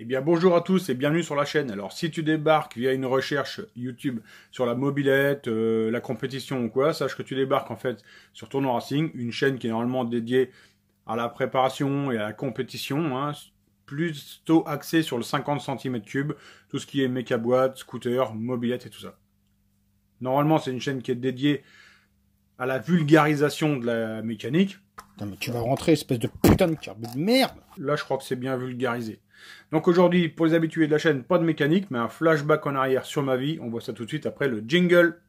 Eh bien bonjour à tous et bienvenue sur la chaîne. Alors si tu débarques via une recherche YouTube sur la mobilette, la compétition ou quoi, sache que tu débarques en fait sur Tournoi Racing, une chaîne qui est normalement dédiée à la préparation et à la compétition, hein, plutôt axée sur le 50 cm3, tout ce qui est méca boîte, scooter, mobilette et tout ça. Normalement c'est une chaîne qui est dédiée à la vulgarisation de la mécanique. Putain, mais tu vas rentrer, espèce de putain de carbu de merde. Là, je crois que c'est bien vulgarisé. Donc aujourd'hui, pour les habitués de la chaîne, pas de mécanique, mais un flashback en arrière sur ma vie. On voit ça tout de suite après le jingle.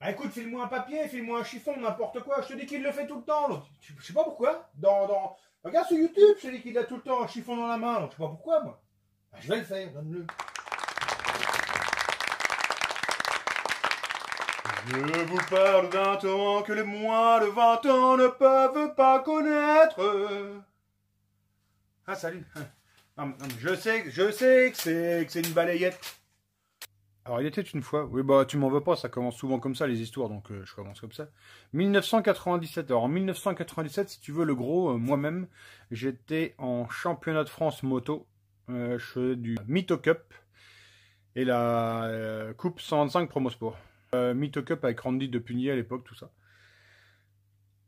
Ah, écoute, file-moi un papier, file-moi un chiffon, n'importe quoi. Je te dis qu'il le fait tout le temps, l'autre. Je sais pas pourquoi. Regarde sur YouTube, je te dis qu'il a tout le temps un chiffon dans la main. Donc, je sais pas pourquoi, moi. Ah, je vais le faire, donne-le. Je vous parle d'un temps que les moins de 20 ans ne peuvent pas connaître. Ah, salut. Non, je sais que c'est une balayette. Alors, il était une fois, oui, bah, tu m'en veux pas, ça commence souvent comme ça, les histoires, donc je commence comme ça. 1997, alors en 1997, si tu veux le gros, moi-même, j'étais en championnat de France moto, je faisais du Mytho Cup et la Coupe 125 Promosport. Mytho Cup avec Randy de Pugny à l'époque, tout ça.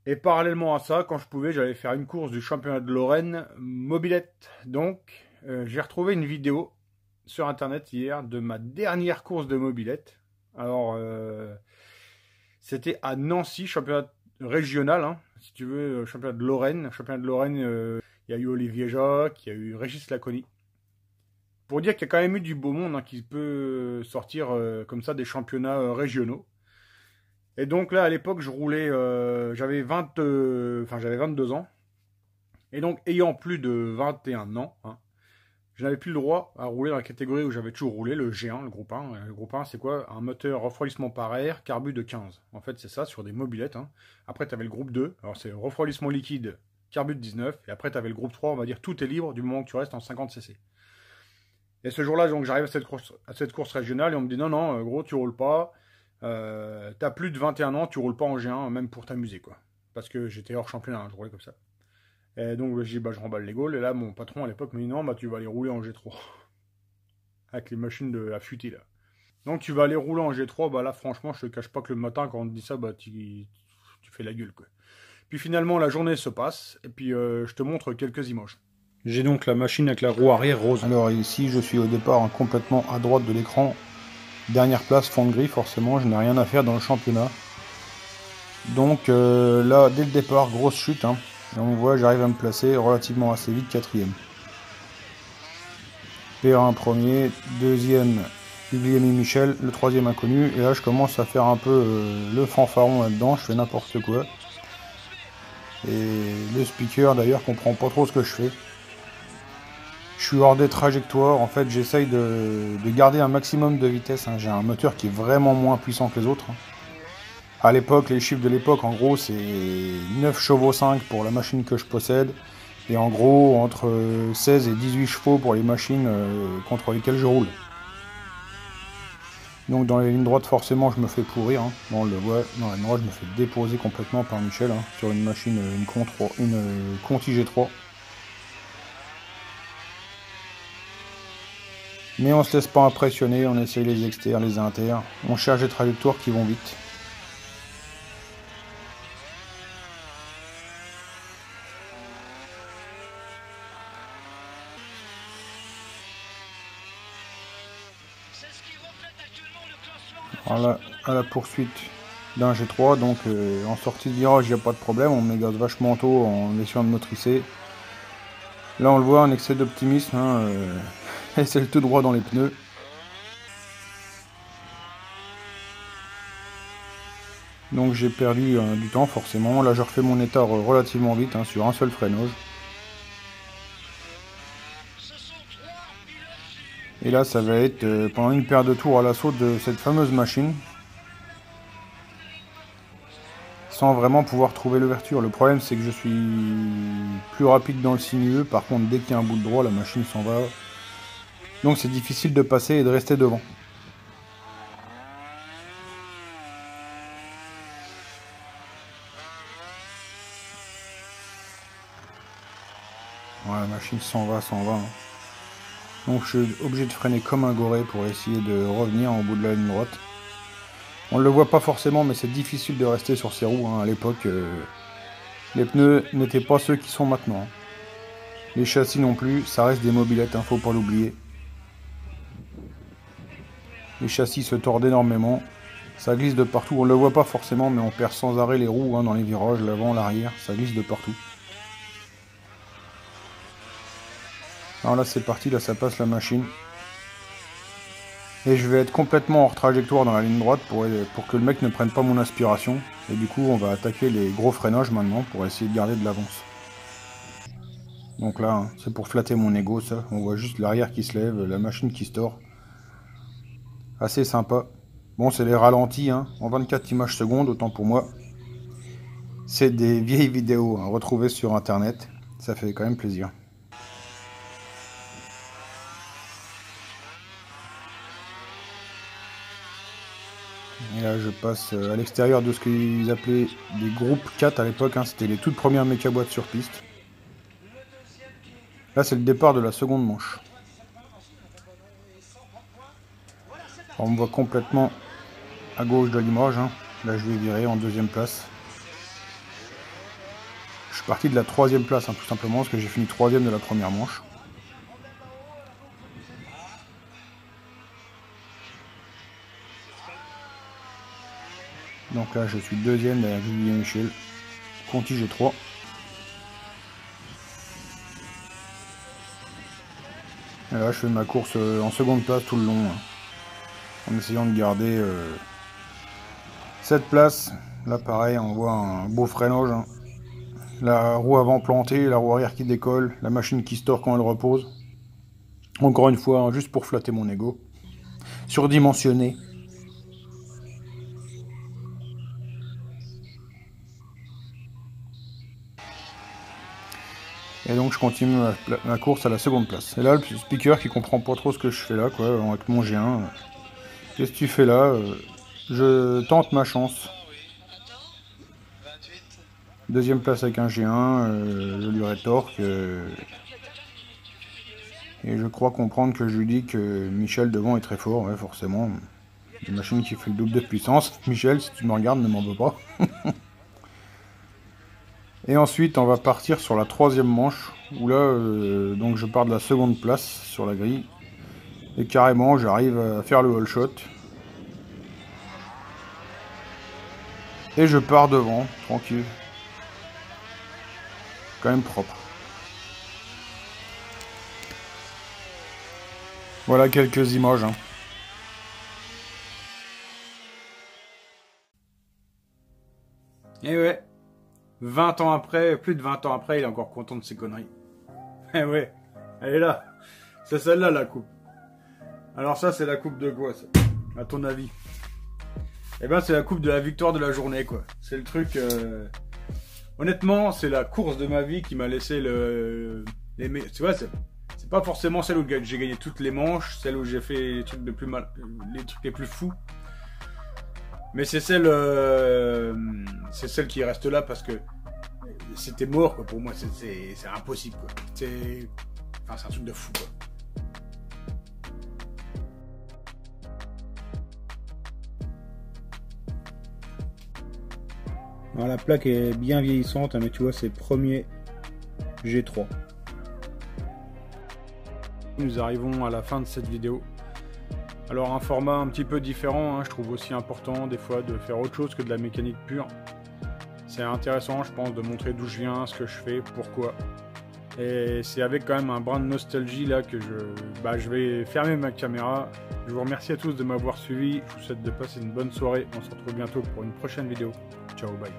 Et parallèlement à ça, quand je pouvais, j'allais faire une course du championnat de Lorraine, mobilette. Donc, j'ai retrouvé une vidéo sur internet hier de ma dernière course de mobilette. Alors c'était à Nancy, championnat régional, hein, si tu veux, championnat de Lorraine. Championnat de Lorraine, il y a eu Olivier Jacques, il y a eu Régis Laconi. Pour dire qu'il y a quand même eu du beau monde, hein, qui peut sortir comme ça des championnats régionaux. Et donc là à l'époque je roulais, j'avais 22 ans. Et donc ayant plus de 21 ans, hein, je n'avais plus le droit à rouler dans la catégorie où j'avais toujours roulé, le G1, le groupe 1. Le groupe 1, c'est quoi? Un moteur refroidissement par air, carbu de 15. En fait, c'est ça, sur des mobilettes. Hein. Après, tu avais le groupe 2. Alors, c'est refroidissement liquide, carbu de 19. Et après, tu avais le groupe 3, on va dire, tout est libre du moment que tu restes en 50 cc. Et ce jour-là, donc, j'arrive à cette course régionale et on me dit, non, gros, tu roules pas. T'as plus de 21 ans, tu roules pas en G1, même pour t'amuser, quoi. Parce que j'étais hors championnat, hein, je roulais comme ça. Et donc j'ai dit bah je remballe les Gaules et là mon patron à l'époque me dit non bah tu vas aller rouler en G3 avec les machines de affûter là. Donc tu vas aller rouler en G3, bah là franchement je te cache pas que le matin quand on te dit ça bah tu fais la gueule quoi. Puis finalement la journée se passe et puis je te montre quelques images. J'ai donc la machine avec la roue arrière rose. Alors ici je suis au départ hein, complètement à droite de l'écran. Dernière place, fond de grille, forcément je n'ai rien à faire dans le championnat. Donc là dès le départ, grosse chute hein. Et on voit, j'arrive à me placer relativement assez vite, quatrième. Perrin premier, deuxième, Guglielmi Michel, le troisième inconnu. Et là, je commence à faire un peu le fanfaron là-dedans, je fais n'importe quoi. Et le speaker, d'ailleurs, comprend pas trop ce que je fais. Je suis hors des trajectoires, en fait, j'essaye de garder un maximum de vitesse. Hein. J'ai un moteur qui est vraiment moins puissant que les autres. Hein. À l'époque, les chiffres de l'époque, en gros, c'est 9 chevaux 5 pour la machine que je possède. Et en gros, entre 16 et 18 chevaux pour les machines contre lesquelles je roule. Donc dans les lignes droites, forcément, je me fais pourrir. Hein. Bon, on le voit, dans la ligne droite, je me fais déposer complètement par Michel. Hein, sur une machine, une Conti G3. Mais on se laisse pas impressionner, on essaye les externes, les inters. On cherche des trajectoires qui vont vite. Voilà, à la poursuite d'un G3, donc en sortie de virage, il n'y a pas de problème, on met gaz vachement tôt en essayant de motricer. Là on le voit, un excès d'optimisme, hein, et c'est le tout droit dans les pneus. Donc j'ai perdu du temps forcément, là je refais mon état relativement vite hein, sur un seul freinage. Et là ça va être pendant une paire de tours à l'assaut de cette fameuse machine. sans vraiment pouvoir trouver l'ouverture. Le problème c'est que je suis plus rapide dans le sinueux, par contre dès qu'il y a un bout de droit la machine s'en va. Donc c'est difficile de passer et de rester devant. Ouais, la machine s'en va. Hein. Donc je suis obligé de freiner comme un goré pour essayer de revenir au bout de la ligne droite. On ne le voit pas forcément, mais c'est difficile de rester sur ces roues. Hein. À l'époque, les pneus n'étaient pas ceux qui sont maintenant. Hein. Les châssis non plus, ça reste des mobylettes, hein, faut pas l'oublier. Les châssis se tordent énormément. Ça glisse de partout. On ne le voit pas forcément, mais on perd sans arrêt les roues hein, dans les virages, l'avant, l'arrière. Ça glisse de partout. Alors là c'est parti, là ça passe la machine. Et je vais être complètement hors trajectoire dans la ligne droite pour que le mec ne prenne pas mon aspiration. Et du coup on va attaquer les gros freinages maintenant pour essayer de garder de l'avance. Donc là hein, c'est pour flatter mon ego ça. On voit juste l'arrière qui se lève, la machine qui se tord. Assez sympa. Bon c'est les ralentis hein, en 24 images secondes, autant pour moi. C'est des vieilles vidéos hein, retrouvées sur internet. Ça fait quand même plaisir. Et là je passe à l'extérieur de ce qu'ils appelaient des groupes 4 à l'époque, hein, c'était les toutes premières méca-boîtes sur piste. Là c'est le départ de la seconde manche. Alors, on me voit complètement à gauche de l'image, hein. Là je vais virer en deuxième place. Je suis parti de la troisième place hein, tout simplement parce que j'ai fini troisième de la première manche. Donc là je suis deuxième derrière Julien Michel, Conti G3. Et là je fais ma course en seconde place tout le long, hein, en essayant de garder cette place. Là pareil on voit un beau freinage, hein. La roue avant plantée, la roue arrière qui décolle, la machine qui se tord quand elle repose. Encore une fois, hein, juste pour flatter mon ego. Surdimensionné. Et donc je continue ma course à la seconde place. Et là, le speaker qui comprend pas trop ce que je fais là, quoi, avec mon G1. Qu'est-ce que tu fais là? Je tente ma chance. Deuxième place avec un G1, je lui rétorque. Et je crois comprendre que je lui dis que Michel devant est très fort, ouais, forcément. Une machine qui fait le double de puissance. Michel, si tu me regardes, ne m'en veux pas. Et ensuite, on va partir sur la troisième manche, où là, donc je pars de la seconde place sur la grille. Et carrément, j'arrive à faire le wall shot. Et je pars devant, tranquille. Quand même propre. Voilà quelques images. Hein. Et ouais. 20 ans après, plus de 20 ans après, il est encore content de ses conneries. Eh ouais, elle est là. C'est celle-là la coupe. Alors ça, c'est la coupe de quoi, ça, à ton avis? Eh ben, c'est la coupe de la victoire de la journée, quoi. C'est le truc... Honnêtement, c'est la course de ma vie qui m'a laissé le... Tu vois, c'est pas forcément celle où j'ai gagné toutes les manches, celle où j'ai fait les trucs les trucs les plus fous. Mais c'est celle qui reste là parce que c'était mort, quoi. Pour moi, c'est impossible, quoi. C'est un truc de fou, quoi. Alors, la plaque est bien vieillissante, mais tu vois, c'est premier G3. Nous arrivons à la fin de cette vidéo. Alors un format un petit peu différent, hein, je trouve aussi important des fois de faire autre chose que de la mécanique pure. C'est intéressant, je pense, de montrer d'où je viens, ce que je fais, pourquoi. Et c'est avec quand même un brin de nostalgie là que je vais fermer ma caméra. Je vous remercie à tous de m'avoir suivi, je vous souhaite de passer une bonne soirée. On se retrouve bientôt pour une prochaine vidéo. Ciao, bye.